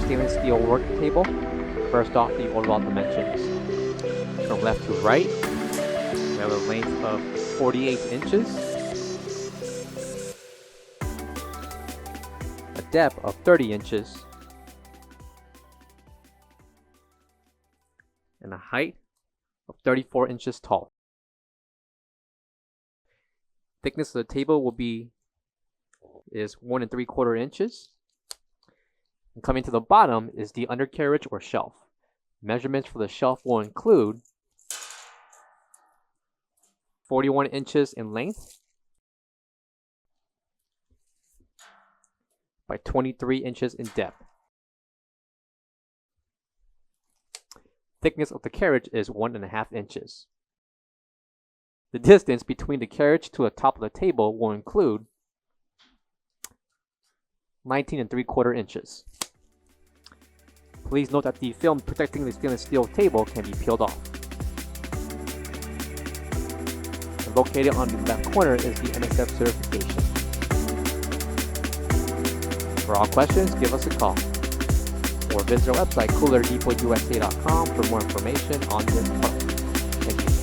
stainless steel work table. First off, the overall dimensions. From left to right, we have a length of 48 inches, a depth of 30 inches, and a height of 34 inches tall. Thickness of the table is 1 3/4 inches. And coming to the bottom is the undercarriage or shelf. Measurements for the shelf will include 41 inches in length by 23 inches in depth. Thickness of the carriage is 1.5 inches. The distance between the carriage to the top of the table will include 19 3/4 inches. Please note that the film protecting the stainless steel table can be peeled off. And located on the left corner is the NSF certification. For all questions, give us a call or visit our website coolerdepotUSA.com for more information on this product. Thank you.